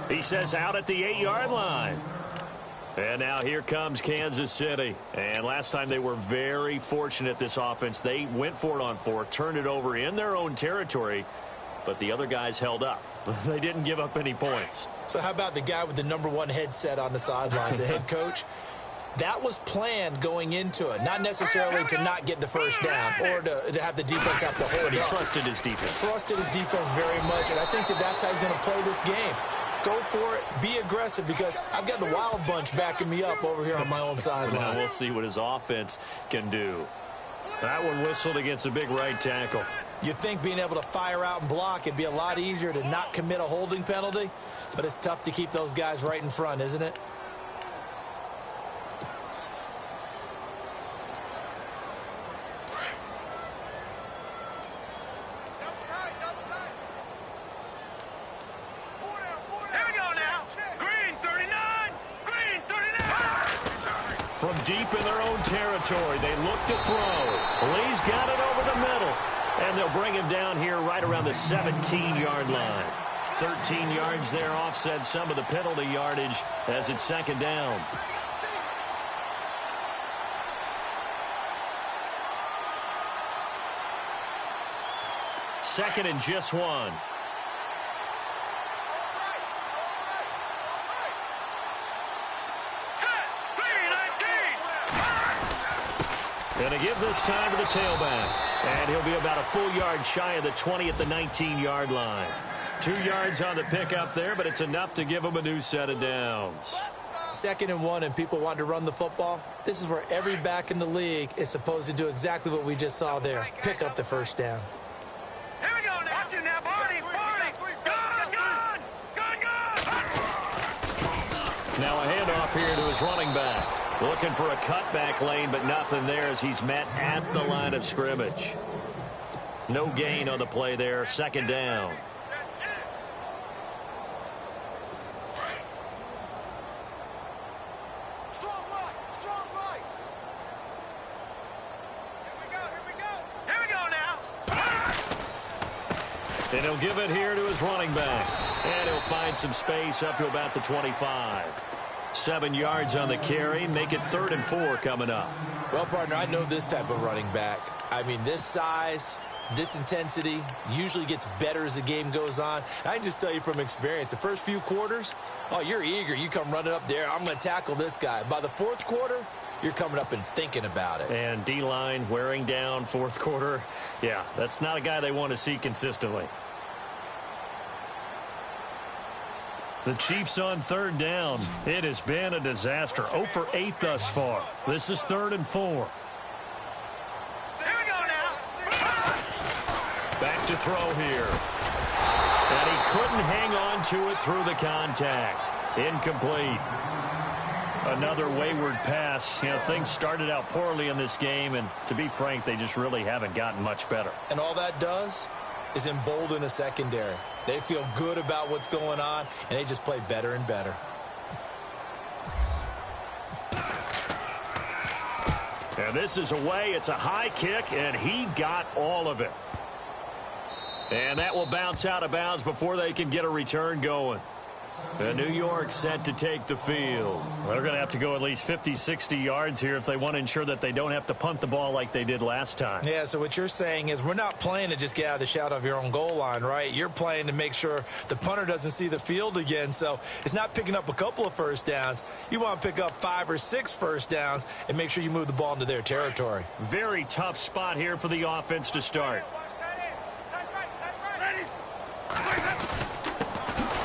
He says out at the 8-yard line. And now here comes Kansas City. And last time they were very fortunate, this offense. They went for it on 4, turned it over in their own territory, but the other guys held up. They didn't give up any points. So how about the guy with the #1 headset on the sidelines, the head coach? That was planned going into it, not necessarily to not get the first down or to have the defense have to hold it. He trusted his defense. Trusted his defense very much, and I think that's how he's going to play this game. Go for it. Be aggressive because I've got the Wild Bunch backing me up over here on my own sideline. Now we'll see what his offense can do. That one whistled against a big right tackle. You'd think being able to fire out and block, it'd be a lot easier to not commit a holding penalty, but it's tough to keep those guys right in front, isn't it? From deep in their own territory, they look to throw. Lee's got it over the middle. And they'll bring him down here right around the 17-yard line. 13 yards there offset some of the penalty yardage as it's second down. Second and just 1. Going to give this time to the tailback. And he'll be about a full yard shy of the 20 at the 19-yard line. 2 yards on the pickup there, but it's enough to give him a new set of downs. Second and 1 and people want to run the football. This is where every back in the league is supposed to do exactly what we just saw there. Pick up the first down. Here we go now. Watch it now, Barney. Gun. Now a handoff here to his running back. Looking for a cutback lane, but nothing there as he's met at the line of scrimmage. No gain on the play there. Second down. Strong right. Here we go now. And he'll give it here to his running back. And he'll find some space up to about the 25. 7 yards on the carry. Make it 3rd and 4 coming up. Well, partner, I know this type of running back. I mean, this size, this intensity usually gets better as the game goes on. I can just tell you from experience, the first few quarters, oh, you're eager. You come running up there. I'm going to tackle this guy. By the 4th quarter, you're coming up and thinking about it. And D-line wearing down fourth quarter. Yeah, that's not a guy they want to see consistently. The Chiefs on third down. It has been a disaster. 0 for 8 thus far. This is 3rd and 4. Here we go now. Back to throw here. And he couldn't hang on to it through the contact. Incomplete. Another wayward pass. You know, things started out poorly in this game, and to be frank, they just really haven't gotten much better. And all that does is embolden a secondary. They feel good about what's going on, and they just play better and better. And this is away. It's a high kick, and he got all of it. And that will bounce out of bounds before they can get a return going. And New York set to take the field. They're going to have to go at least 50, 60 yards here if they want to ensure that they don't have to punt the ball like they did last time. Yeah, so what you're saying is we're not playing to just get out of the shadow of your own goal line, right? You're playing to make sure the punter doesn't see the field again. So it's not picking up a couple of first downs. You want to pick up 5 or 6 first downs and make sure you move the ball into their territory. Very tough spot here for the offense to start.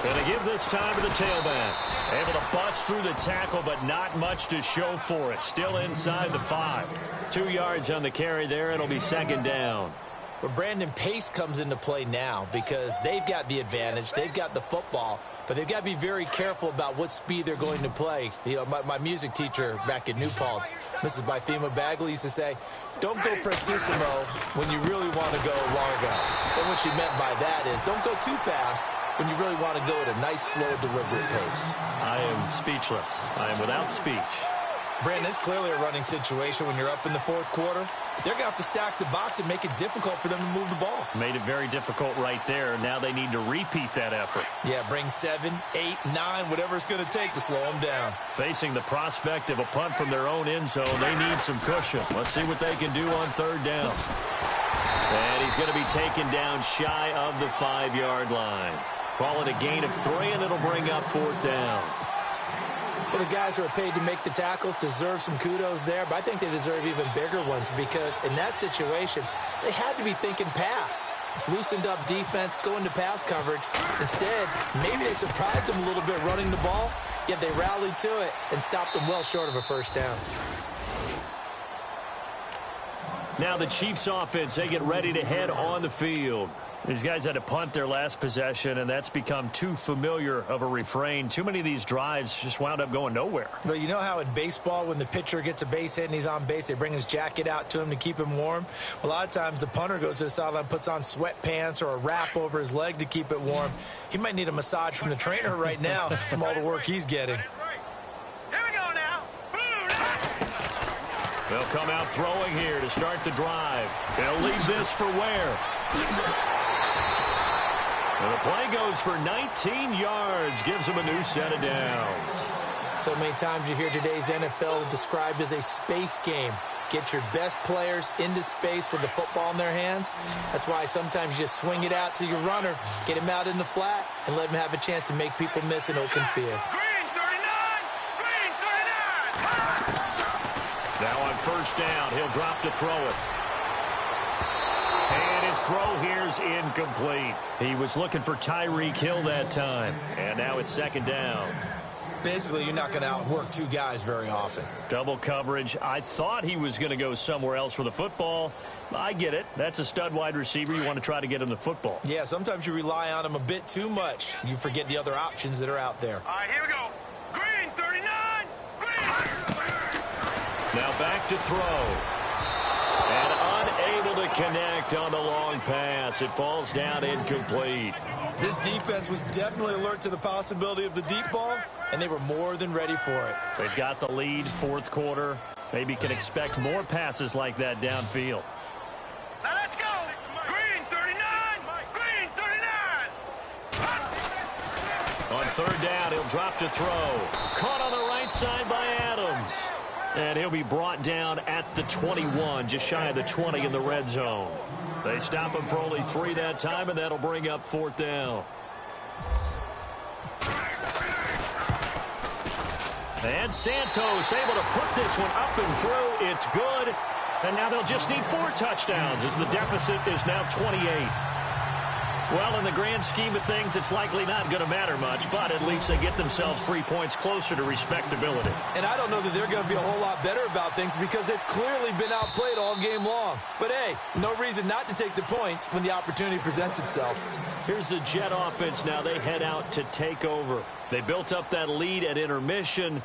Going to give this time to the tailback. Able to bust through the tackle, but not much to show for it. Still inside the 5. 2 yards on the carry there. It'll be 2nd down. But Brandon, pace comes into play now because they've got the advantage. They've got the football, but they've got to be very careful about what speed they're going to play. You know, my music teacher back in New Paltz, Mrs. Bythema Bagley, used to say, don't go prestissimo when you really want to go largo. And what she meant by that is don't go too fast when you really want to go at a nice, slow, deliberate pace. I am speechless. I am without speech. Brandon, it's clearly a running situation when you're up in the fourth quarter. They're going to have to stack the box and make it difficult for them to move the ball. Made it very difficult right there. Now they need to repeat that effort. Yeah, bring 7, 8, 9, whatever it's going to take to slow them down. Facing the prospect of a punt from their own end zone, they need some cushion. Let's see what they can do on 3rd down. And he's going to be taken down shy of the 5-yard line. Call it a gain of 3, and it'll bring up 4th down. Well, the guys who are paid to make the tackles deserve some kudos there, but I think they deserve even bigger ones because in that situation, they had to be thinking pass. Loosened up defense, going to pass coverage. Instead, maybe they surprised them a little bit running the ball, yet they rallied to it and stopped them well short of a 1st down. Now the Chiefs offense, they get ready to head on the field. These guys had to punt their last possession, and that's become too familiar of a refrain. Too many of these drives just wound up going nowhere. But you know how in baseball, when the pitcher gets a base hit and he's on base, they bring his jacket out to him to keep him warm? A lot of times the punter goes to the sideline, puts on sweatpants or a wrap over his leg to keep it warm. He might need a massage from the trainer right now from all the work he's getting. Here we go now. They'll come out throwing here to start the drive. They'll leave this for Ware. And the play goes for 19 yards, gives them a new set of downs. So many times you hear today's NFL described as a space game. Get your best players into space with the football in their hands. That's why sometimes you just swing it out to your runner, get him out in the flat, and let him have a chance to make people miss an open field. Green 39! Green 39! Now on 1st down, he'll drop to throw it. And his throw here's incomplete. He was looking for Tyreek Hill that time. And now it's 2nd down. Basically, you're not going to outwork 2 guys very often. Double coverage. I thought he was going to go somewhere else for the football. I get it. That's a stud wide receiver. You want to try to get him the football. Yeah, sometimes you rely on him a bit too much. You forget the other options that are out there. All right, here we go. Green 39! Green! Now back to throw. And unable to connect on the long pass. It falls down incomplete. This defense was definitely alert to the possibility of the deep ball, and they were more than ready for it. They've got the lead, 4th quarter. Maybe can expect more passes like that downfield. Now let's go. Green 39! Green 39! On 3rd down, he'll drop to throw. Caught on the right side by Adams. And he'll be brought down at the 21, just shy of the 20 in the red zone. They stop him for only 3 that time, and that'll bring up 4th down. And Santos able to put this one up and through. It's good. And now they'll just need 4 touchdowns as the deficit is now 28. Well, in the grand scheme of things, it's likely not going to matter much, but at least they get themselves 3 points closer to respectability. And I don't know that they're going to feel a whole lot better about things because they've clearly been outplayed all game long. But, hey, no reason not to take the points when the opportunity presents itself. Here's the Jet offense now. They head out to take over. They built up that lead at intermission,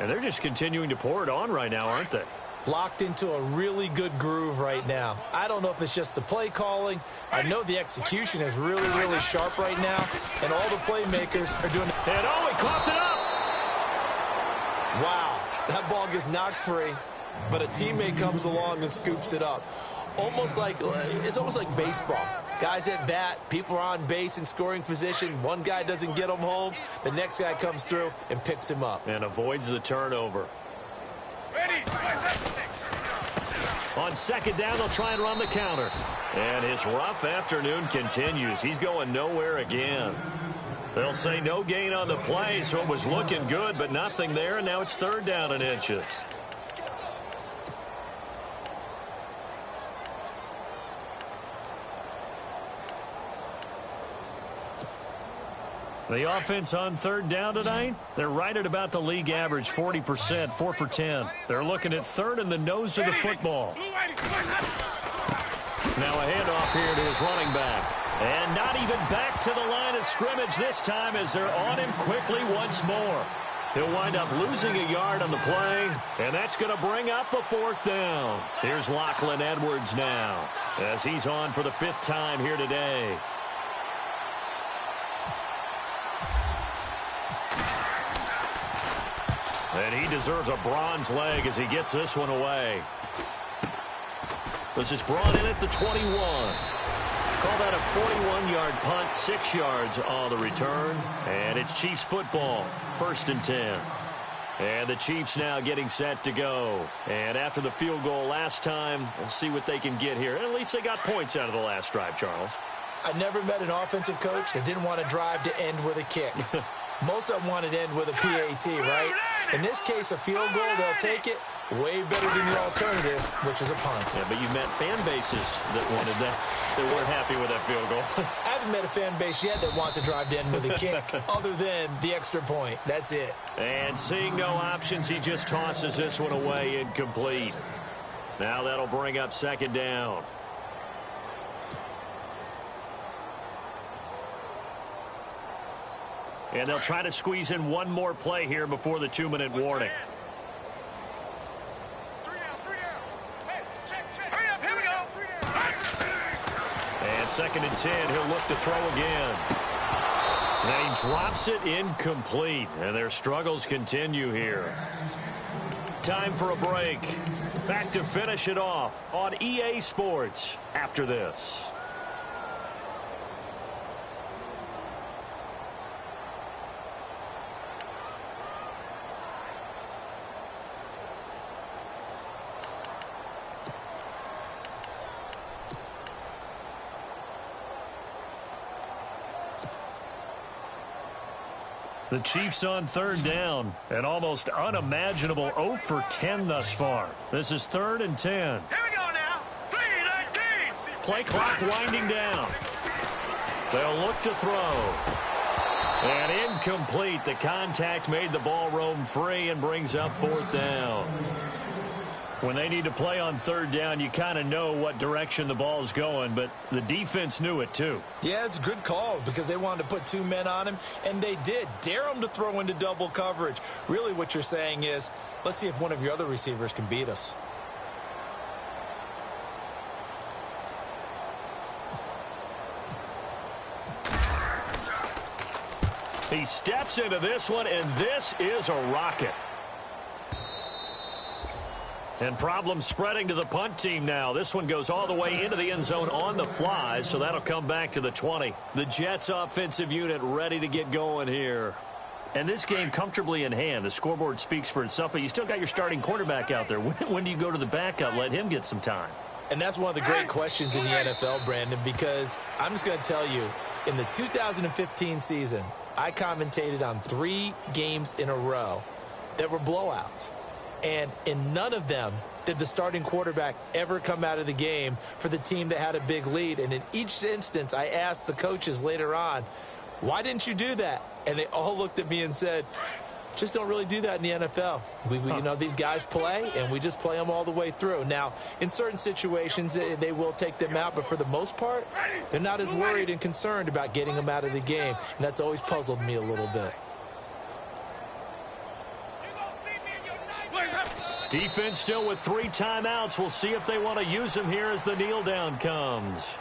and they're just continuing to pour it on right now, aren't they? Locked into a really good groove right now. I don't know if it's just the play calling. I know the execution is really, really sharp right now, and all the playmakers are doing it. And oh, he coughed it up! Wow, that ball gets knocked free, but a teammate comes along and scoops it up. It's almost like baseball. Guys at bat, people are on base in scoring position. One guy doesn't get him home. The next guy comes through and picks him up. And avoids the turnover. On second down, they'll try and run the counter. And his rough afternoon continues. He's going nowhere again. They'll say no gain on the play, so it was looking good, but nothing there, and now it's 3rd down and inches. The offense on 3rd down tonight, they're right at about the league average, 40%, 4 for 10. They're looking at 3rd in the nose of the football. Now a handoff here to his running back. And not even back to the line of scrimmage this time as they're on him quickly once more. He'll wind up losing a yard on the play, and that's going to bring up a 4th down. Here's Lachlan Edwards now as he's on for the 5th time here today. And he deserves a bronze leg as he gets this one away. This is brought in at the 21. Call that a 41-yard punt, 6 yards on the return. And it's Chiefs football, 1st and 10. And the Chiefs now getting set to go. And after the field goal last time, we'll see what they can get here. And at least they got points out of the last drive, Charles. I never met an offensive coach that didn't want to drive to end with a kick. Most of them wanted to end with a PAT, right? In this case, a field goal, they'll take it. Way better than the alternative, which is a punt. Yeah, but you've met fan bases that wanted that, that weren't happy with that field goal. I haven't met a fan base yet that wants to drive to end with a kick other than the extra point. That's it. And seeing no options, he just tosses this one away incomplete. Now that'll bring up 2nd down. And they'll try to squeeze in one more play here before the 2-minute warning. And 2nd and 10, he'll look to throw again. And he drops it incomplete. And their struggles continue here. Time for a break. Back to finish it off on EA Sports after this. The Chiefs on 3rd down. An almost unimaginable 0 for 10 thus far. This is 3rd and 10. Here we go now. 3-19. Play clock winding down. They'll look to throw. And incomplete. The contact made the ball roam free and brings up 4th down. When they need to play on 3rd down, you kind of know what direction the ball's going, but the defense knew it too. Yeah, it's a good call because they wanted to put 2 men on him, and they did. Dare him to throw into double coverage. Really what you're saying is, let's see if one of your other receivers can beat us. He steps into this one, and this is a rocket. And problems spreading to the punt team now. This one goes all the way into the end zone on the fly, so that'll come back to the 20. The Jets offensive unit ready to get going here. And this game comfortably in hand. The scoreboard speaks for itself, but you still got your starting quarterback out there. When do you go to the backup? Let him get some time. And that's one of the great questions in the NFL, Brandon, because I'm just going to tell you, in the 2015 season, I commentated on 3 games in a row that were blowouts. And in none of them did the starting quarterback ever come out of the game for the team that had a big lead. And in each instance, I asked the coaches later on, why didn't you do that? And they all looked at me and said, just don't really do that in the NFL. You know, these guys play, and we just play them all the way through. Now, in certain situations, they will take them out, but for the most part, they're not as worried and concerned about getting them out of the game, and that's always puzzled me a little bit. Defense still with 3 timeouts. We'll see if they want to use them here as the kneel down comes.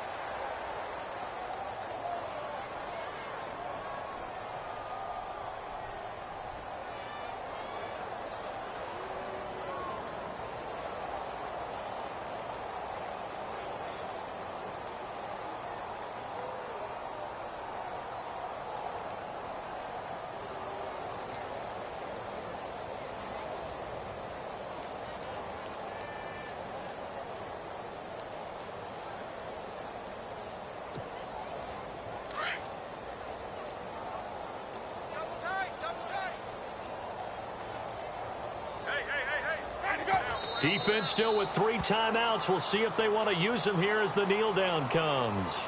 Defense still with 3 timeouts. We'll see if they want to use them here as the kneel down comes.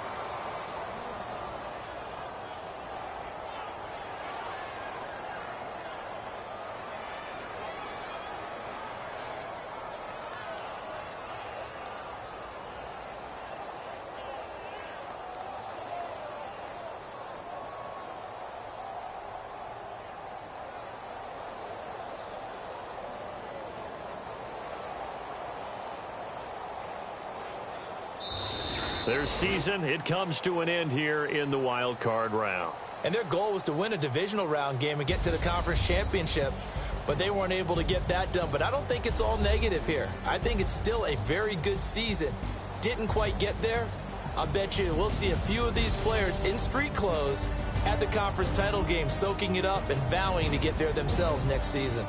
Their season, it comes to an end here in the wild card round. And their goal was to win a divisional round game and get to the conference championship, but they weren't able to get that done. But I don't think it's all negative here. I think it's still a very good season. Didn't quite get there. I bet you we'll see a few of these players in street clothes at the conference title game, soaking it up and vowing to get there themselves next season.